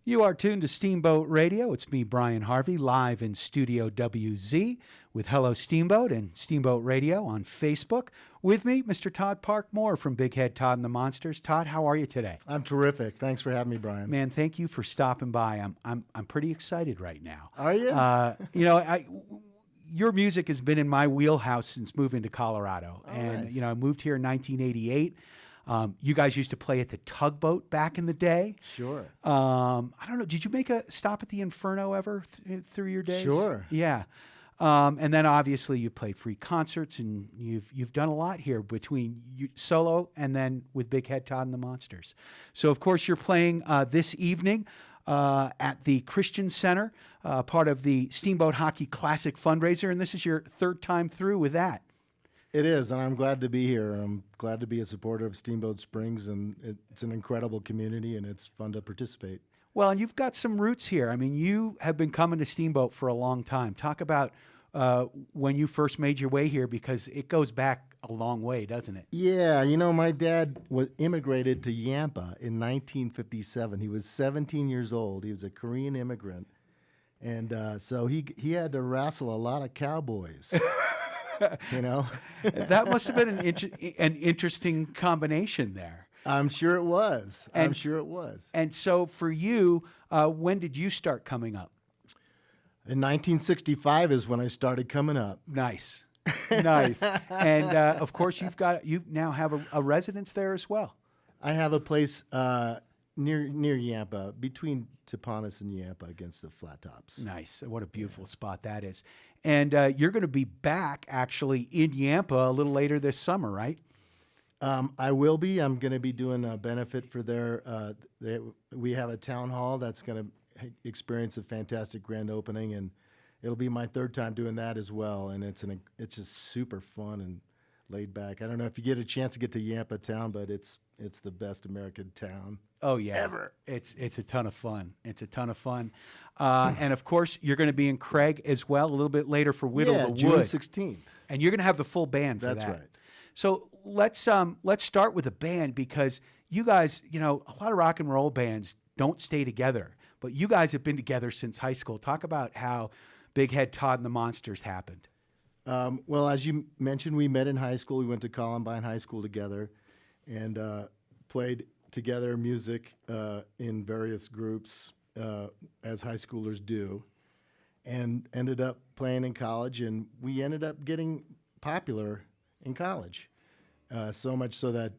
You are tuned to Steamboat Radio. It's me, Brian Harvey, live in Studio WZ with Hello Steamboat and Steamboat Radio on Facebook. With me, Mr. Todd Park Mohr from Big Head Todd and the Monsters. Todd, how are you today? I'm terrific. Thanks for having me, Brian. Man, thank you for stopping by. I'm pretty excited right now. Are you? Your music has been in my wheelhouse since moving to Colorado. Nice. I moved here in 1988. You guys used to play at the Tugboat back in the day. Sure. I don't know. Did you make a stop at the Inferno ever through your days? Sure. Yeah. And then obviously you played free concerts, and you've done a lot here between you, solo and then with Big Head Todd and the Monsters. So of course you're playing this evening at the Christian Center, part of the Steamboat Hockey Classic fundraiser, and this is your third time through with that. It is, and I'm glad to be here. I'm glad to be a supporter of Steamboat Springs, and it's an incredible community, and it's fun to participate. Well, and you've got some roots here. I mean, you have been coming to Steamboat for a long time. Talk about when you first made your way here, because it goes back a long way, doesn't it? Yeah, my dad immigrated to Yampa in 1957. He was 17 years old. He was a Korean immigrant, and so he had to wrestle a lot of cowboys. That must have been an interesting combination there. I'm sure it was. And so for you, when did you start coming up? In 1965 is when I started coming up. Nice. And of course, you now have a residence there as well. I have a place near Yampa, between Tapanis and Yampa, against the flat tops. Nice. What a beautiful spot that is. And you're going to be back actually in Yampa a little later this summer, right? I will be. I'm going to be doing a benefit for we have a town hall that's going to experience a fantastic grand opening, and it'll be my third time doing that as well. And it's just super fun and laid back. I don't know if you get a chance to get to Yampa town, but it's the best American town. Oh yeah, ever. It's a ton of fun. And of course, you're going to be in Craig as well a little bit later for Whittle the Wood. June 16th. And you're going to have the full band for that. That's right. So let's start with the band, because you guys, a lot of rock and roll bands don't stay together, but you guys have been together since high school. Talk about how Big Head Todd and the Monsters happened. Well, as you mentioned, we met in high school. We went to Columbine High School together, and played together music in various groups, as high schoolers do, and ended up playing in college, and we ended up getting popular in college, so much so that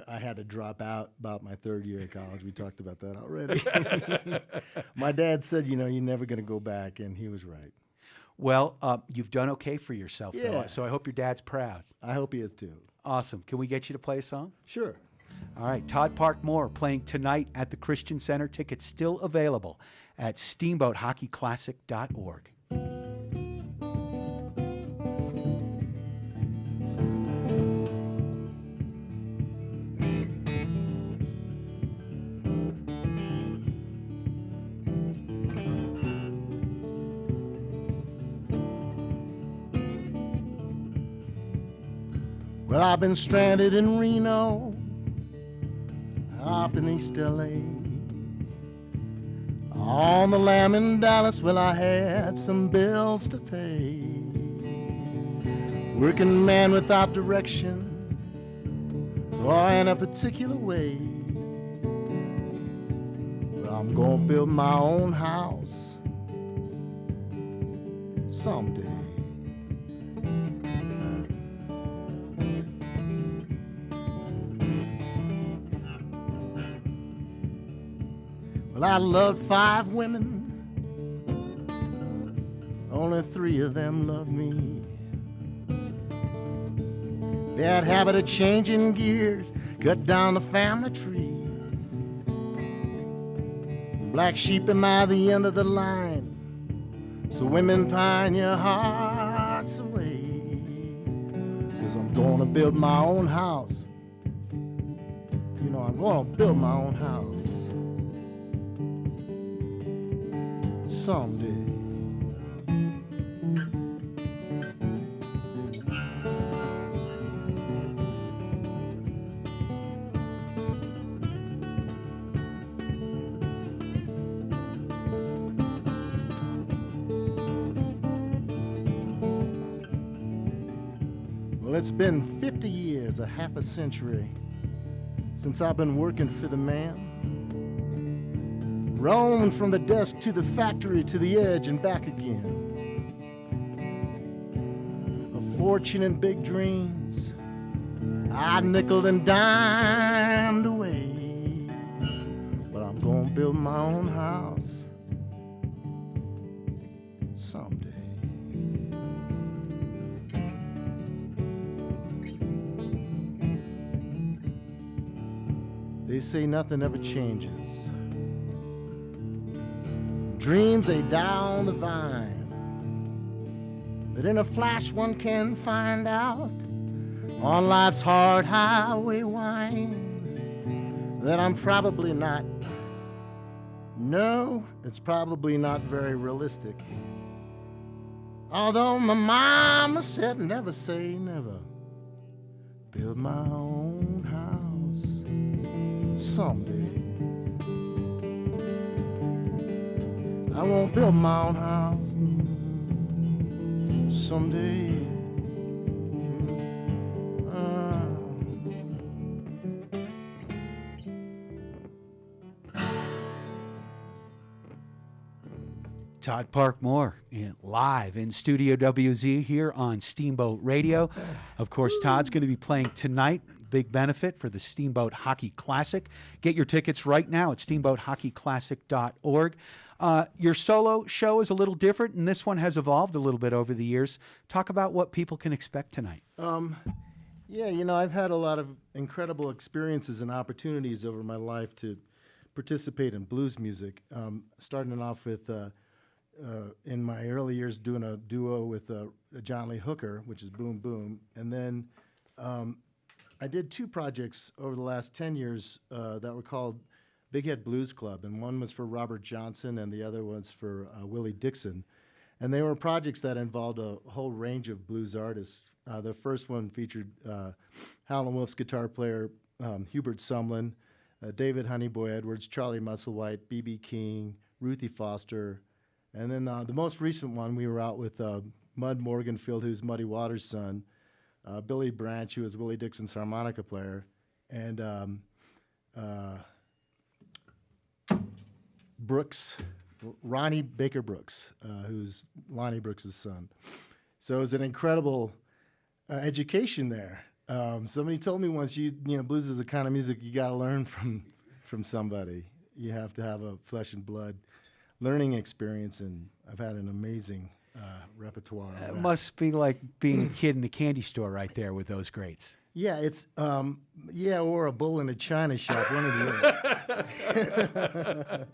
I had to drop out about my third year of college. We talked about that already. My dad said, you're never going to go back, and he was right. Well, you've done okay for yourself, Yeah. though, so I hope your dad's proud. I hope he is too. Awesome. Can we get you to play a song? Sure. All right. Todd Park Mohr playing tonight at the Christian Center. Tickets still available at steamboathockeyclassic.org. Well, I've been stranded in Reno, up in East L.A. On the lam in Dallas, well, I had some bills to pay. Working man without direction, or in a particular way. Well, I'm gonna build my own house someday. Well, I loved 5 women, only 3 of them loved me. Bad habit of changing gears, cut down the family tree. Black sheep am I, the end of the line, so women pine your hearts away. 'Cause I'm gonna build my own house. I'm gonna build my own house someday. Well, it's been 50 years, a half a century, since I've been working for the man. Roamed from the desk to the factory to the edge and back again. A fortune and big dreams, I nickeled and dimed away. But I'm gonna build my own house someday. They say nothing ever changes. Dreams, they die on the vine. But in a flash one can find out on life's hard highway wind that I'm probably not. No, it's probably not very realistic. Although my mama said never say never. Build my own house someday. I won't build my own house someday. Todd Park Mohr live in Studio WZ here on Steamboat Radio. Of course, Todd's going to be playing tonight. Big benefit for the Steamboat Hockey Classic. Get your tickets right now at steamboathockeyclassic.org. Your solo show is a little different, and this one has evolved a little bit over the years. Talk about what people can expect tonight. Yeah, you know, I've had a lot of incredible experiences and opportunities over my life to participate in blues music. Starting off with, in my early years, doing a duo with John Lee Hooker, which is Boom Boom. And then I did two projects over the last 10 years that were called Big Head Blues Club, and one was for Robert Johnson and the other was for Willie Dixon. And they were projects that involved a whole range of blues artists. The first one featured Howlin' Wolf's guitar player Hubert Sumlin, David Honeyboy Edwards, Charlie Musselwhite, B.B. King, Ruthie Foster, and then the most recent one we were out with Mud Morganfield, who's Muddy Waters' son, Billy Branch, who is Willie Dixon's harmonica player, and Brooks, Ronnie Baker Brooks, who's Lonnie Brooks' son. So it was an incredible education there. Somebody told me once, you know, blues is the kind of music you got to learn from somebody. You have to have a flesh and blood learning experience, and I've had an amazing repertoire. It must be like being a kid in a candy store right there with those greats. Yeah, it's or a bull in a china shop, one or the other.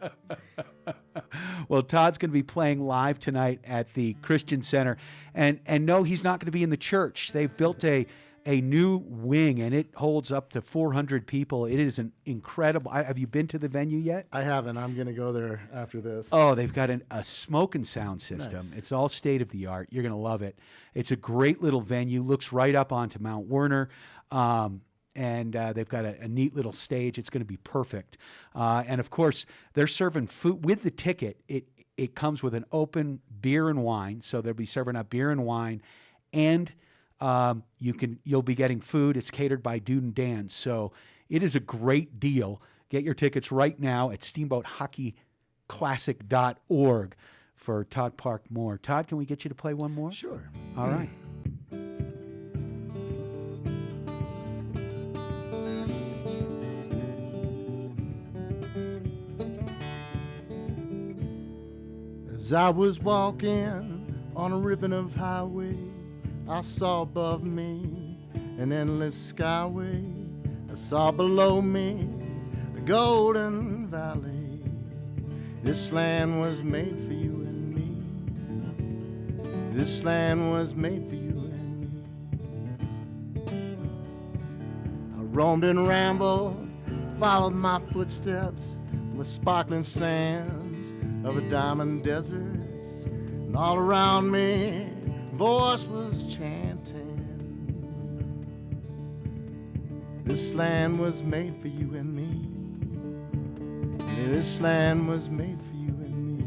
Well, Todd's going to be playing live tonight at the Christian Center, and no, he's not going to be in the church. They've built a new wing, and it holds up to 400 people. It is an incredible. Have you been to the venue yet? I haven't. I'm going to go there after this. Oh, they've got a smoke and sound system. Nice. It's all state of the art. You're going to love it. It's a great little venue. Looks right up onto Mount Werner. And they've got a neat little stage. It's going to be perfect. And of course, they're serving food with the ticket. It comes with an open beer and wine, so they'll be serving up beer and wine, and you'll be getting food. It's catered by Dude and Dan, so it is a great deal. Get your tickets right now at steamboathockeyclassic.org for Todd Park Mohr. Todd, can we get you to play one more? Sure. All right. As I was walking on a ribbon of highway, I saw above me an endless skyway. I saw below me a golden valley. This land was made for you and me. This land was made for you and me. I roamed and rambled, followed my footsteps with sparkling sands of a diamond deserts, and all around me a voice was chanting. This land was made for you and me. This land was made for you and me.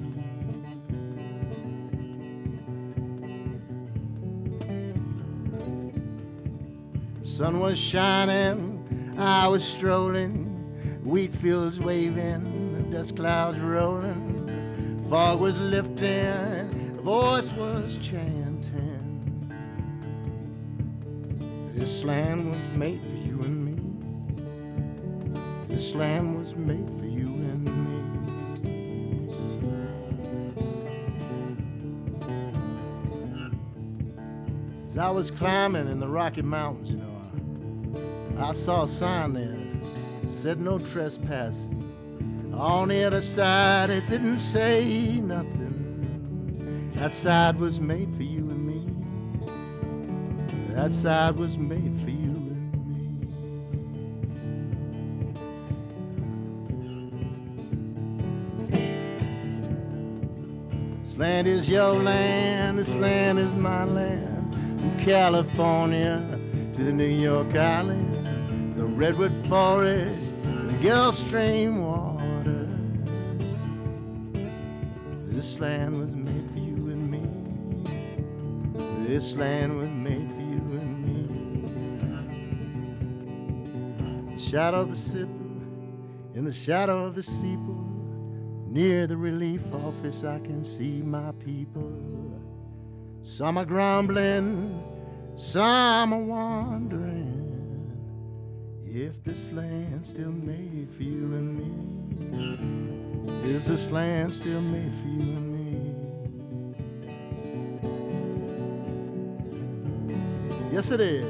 sun was shining, I was strolling, wheat fields waving, the dust clouds rolling, fog was lifting, a voice was chanting. This land was made for you and me. This land was made for you and me. As I was climbing in the Rocky Mountains, you know, I saw a sign there that said no trespassing. On the other side, it didn't say nothing. That side was made for you and me. That side was made for you and me. This land is your land, this land is my land. From California to the New York Island, the Redwood Forest, the Gulf Stream waters. This land was made for you and me. This land was made for you and me. The shadow of the sipple, in the shadow of the steeple, near the relief office I can see my people. Some are grumbling, some are wondering if this land still made for you and me. Is this land still made for you and me? Yes, it is.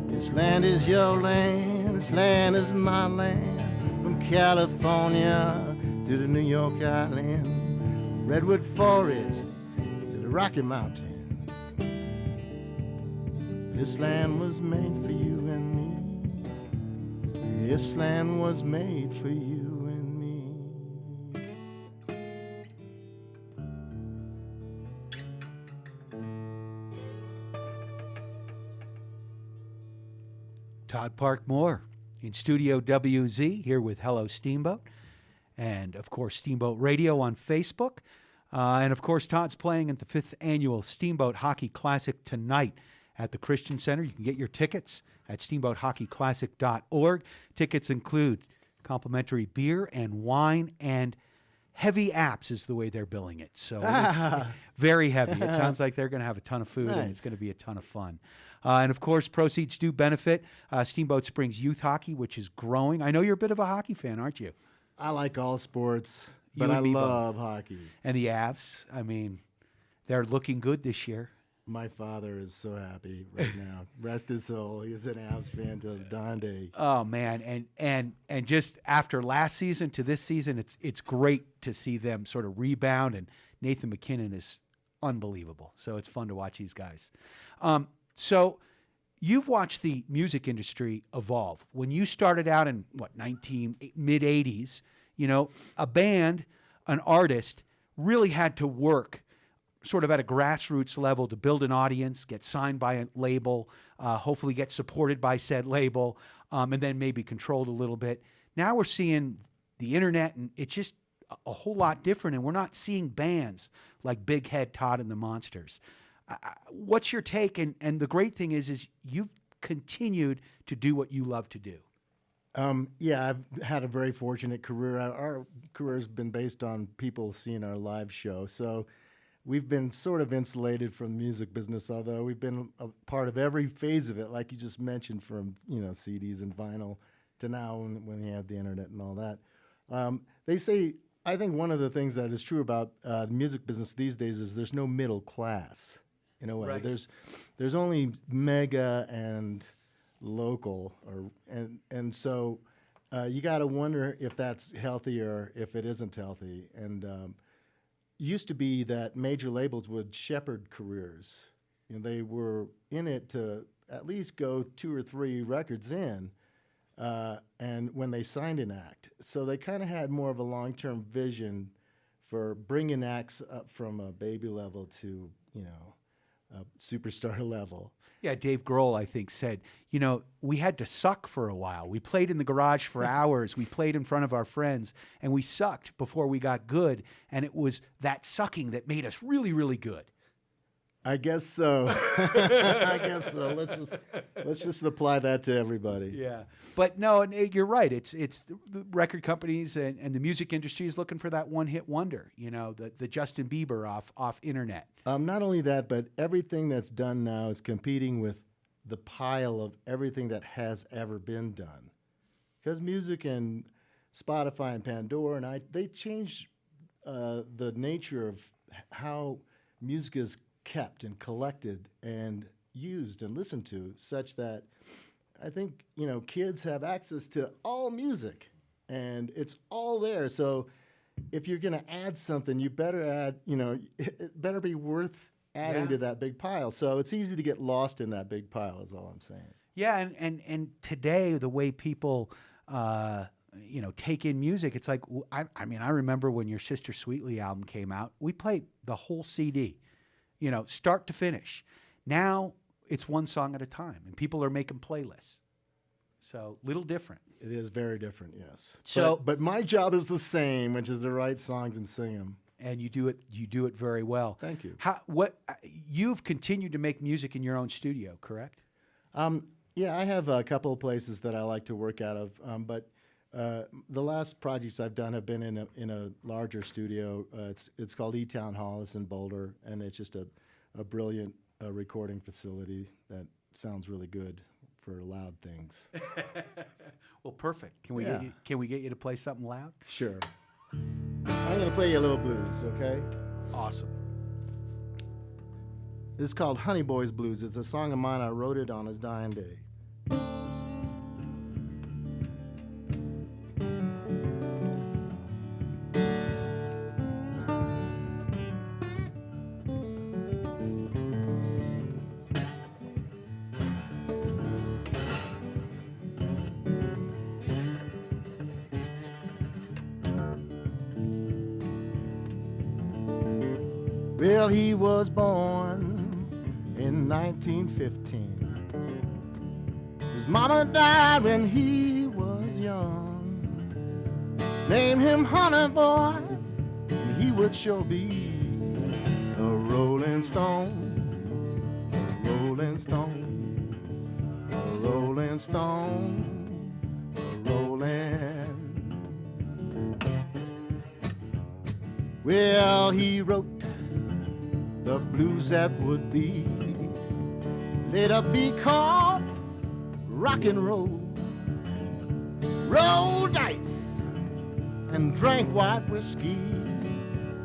This land is your land, this land is my land. From California to the New York Island, Redwood Forest to the Rocky Mountain. This land was made for you and me. This land was made for you and me. Todd Park Mohr in Studio WZ here with Hello Steamboat. And, of course, Steamboat Radio on Facebook. And, of course, Todd's playing at the 5th Annual Steamboat Hockey Classic tonight at the Christian Center. You can get your tickets at steamboathockeyclassic.org. Tickets include complimentary beer and wine and heavy apps is the way they're billing it. So it's very heavy. It sounds like they're going to have a ton of food, and it's going to be a ton of fun. And, of course, proceeds do benefit Steamboat Springs Youth Hockey, which is growing. I know you're a bit of a hockey fan, aren't you? I like all sports, but I love hockey. And the Avs, I mean, they're looking good this year. My father is so happy right now. Rest his soul. He's an Avs fan till his dying day. Oh man, and just after last season to this season, it's great to see them sort of rebound. And Nathan McKinnon is unbelievable. So it's fun to watch these guys. So you've watched the music industry evolve. When you started out in mid 80s, you know, a band, an artist really had to work sort of at a grassroots level to build an audience, get signed by a label, hopefully get supported by said label, and then maybe controlled a little bit. Now we're seeing the internet, and it's just a whole lot different, and we're not seeing bands like Big Head, Todd, and the Monsters. What's your take? And the great thing is you've continued to do what you love to do. Yeah, I've had a very fortunate career. Our career has been based on people seeing our live show, so we've been sort of insulated from the music business, although we've been a part of every phase of it, like you just mentioned, from CDs and vinyl to now when we had the internet and all that. They say, I think one of the things that is true about the music business these days is there's no middle class in a way. Right. There's only mega and local, and so you got to wonder if that's healthy or if it isn't healthy. And used to be that major labels would shepherd careers. They were in it to at least go 2 or 3 records in, and when they signed an act. So they kind of had more of a long-term vision for bringing acts up from a baby level to, a superstar level. Yeah, Dave Grohl, I think, said, we had to suck for a while. We played in the garage for hours. We played in front of our friends, and we sucked before we got good. And it was that sucking that made us really, really good. I guess so. I guess so. Let's just apply that to everybody. Yeah, but no, and you're right. It's the record companies and the music industry is looking for that one hit wonder. You know, the Justin Bieber off internet. Not only that, but everything that's done now is competing with the pile of everything that has ever been done. Because music and Spotify and Pandora they changed the nature of how music is kept and collected and used and listened to, such that I think, kids have access to all music and it's all there. So if you're going to add something, you better add, it better be worth adding to that big pile. So it's easy to get lost in that big pile is all I'm saying. Yeah, and today the way people take in music, it's like I remember when your Sister Sweetly album came out, we played the whole CD, start to finish. Now it's one song at a time, and people are making playlists. So little different. It is very different, yes. So, but my job is the same, which is to write songs and sing them. And you do it very well. Thank you. You've continued to make music in your own studio, correct? Yeah, I have a couple of places that I like to work out of, but the last projects I've done have been in a larger studio. It's called E-Town Hall. It's in Boulder, and it's just a brilliant recording facility that sounds really good for loud things. Well, perfect. Can we get you to play something loud? Sure. I'm going to play you a little blues, okay? Awesome. It's called Honey Boys Blues. It's a song of mine. I wrote it on his dying day. Well, he was born in 1915. His mama died when he was young. Named him Honey Boy, and he would sure be a rolling stone, a rolling stone, a rolling stone, a rolling. Well, he wrote the blues that would be later be called rock and roll. Rolled dice and drank white whiskey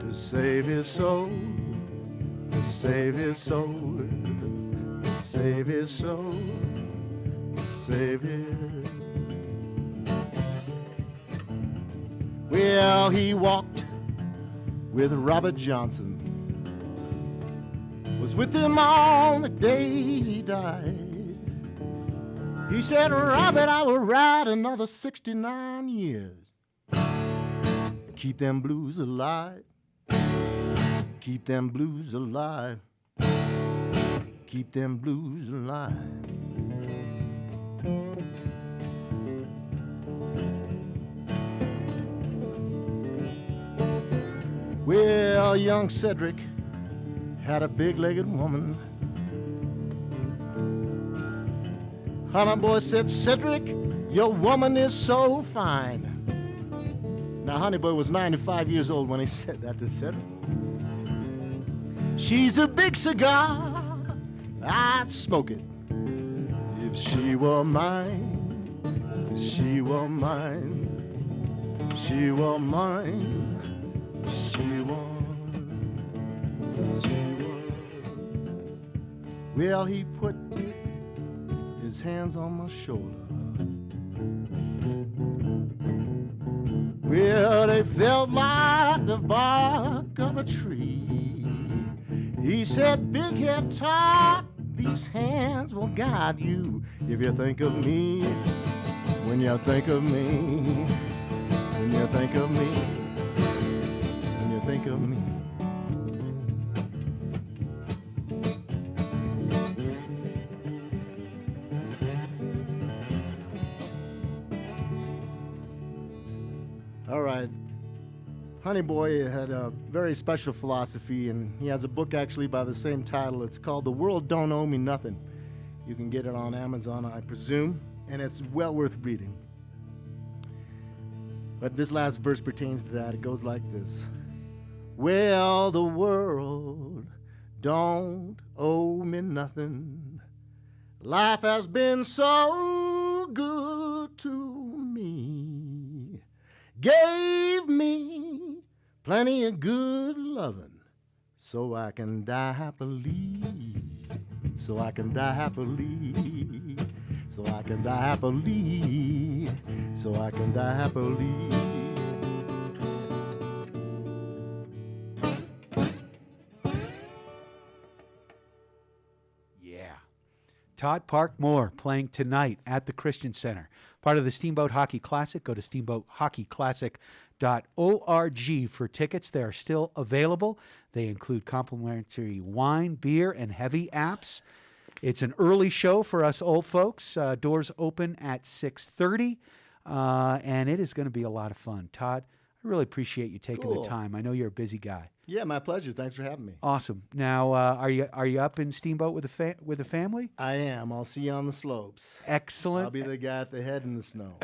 to save his soul, to save his soul, to save his soul, to save his. Well, he walked with Robert Johnson, was with him on the day he died. He said, Robert, I will ride another 69 years. Keep them blues alive. Keep them blues alive. Keep them blues alive. Well, young Cedric had a big-legged woman. Honey Boy said, Cedric, your woman is so fine. Now, Honey Boy was 95 years old when he said that to Cedric. She's a big cigar, I'd smoke it if she were mine, if she were mine, she were mine, she were. Well, he put his hands on my shoulder. Well, they felt like the bark of a tree. He said, Big Head Todd, these hands will guide you if you think of me, when you think of me, when you think of me, when you think of me. All right. Honey Boy had a very special philosophy, and he has a book actually by the same title. It's called The World Don't Owe Me Nothing. You can get it on Amazon, I presume, and it's well worth reading. But this last verse pertains to that. It goes like this. Well, the world don't owe me nothing. Life has been so good to me. Gave me plenty of good loving, so I can die happily. So I can die happily. So I can die happily. So I can die happily. Yeah. Todd Park Mohr playing tonight at the Christian Center. Part of the Steamboat Hockey Classic. Go to steamboathockeyclassic.org for tickets. They are still available. They include complimentary wine, beer, and heavy apps. It's an early show for us old folks. Doors open at 6:30, and it is going to be a lot of fun. Todd, I really appreciate you taking Cool. the time. I know you're a busy guy. Yeah, my pleasure. Thanks for having me. Awesome. Now, are you up in Steamboat with the family? I am. I'll see you on the slopes. Excellent. I'll be the guy at the head in the snow.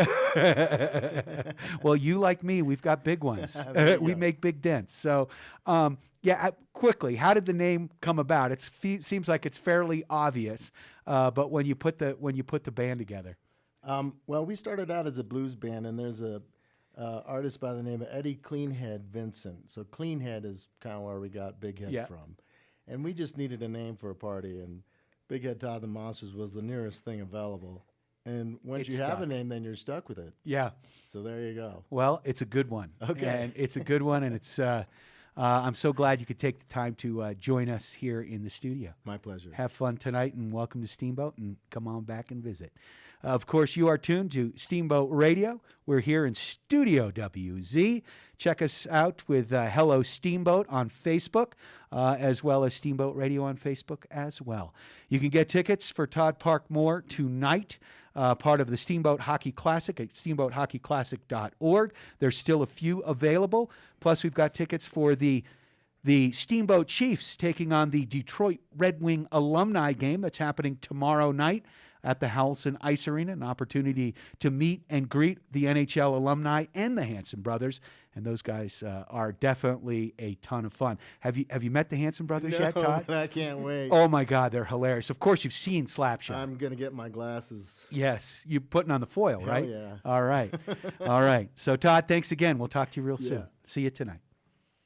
Well, you like me, we've got big ones. There you We go. make big dents. So, quickly, how did the name come about? It seems like it's fairly obvious, but when you put the band together, Well, we started out as a blues band, and there's a artist by the name of Eddie Cleanhead Vincent. So Cleanhead is kind of where we got Big Head Yeah. from. And we just needed a name for a party, and Big Head Todd and the Monsters was the nearest thing available. And once It you have a stuck. name, then you're stuck with it. yeah. So there you go. Well, it's a good one. Okay. And it's a good one, and it's. I'm so glad you could take the time to join us here in the studio. My pleasure. Have fun tonight, and welcome to Steamboat, and come on back and visit. Of course, you are tuned to Steamboat Radio. We're here in Studio WZ. Check us out with Hello Steamboat on Facebook, as well as Steamboat Radio on Facebook as well. You can get tickets for Todd Park Mohr tonight, part of the Steamboat Hockey Classic at steamboathockeyclassic.org. There's still a few available. Plus, we've got tickets for the Steamboat Chiefs taking on the Detroit Red Wing alumni game that's happening tomorrow night at the Howelson Ice Arena, an opportunity to meet and greet the NHL alumni and the Hanson brothers. And those guys are definitely a ton of fun. Have you met the Hanson brothers yet, Todd? I can't wait. Oh my God, they're hilarious. Of course, you've seen Slapshot. I'm going to get my glasses. Yes, you're putting on the foil, Hell right? yeah. All right. All right. So, Todd, thanks again. We'll talk to you real soon. Yeah. See you tonight.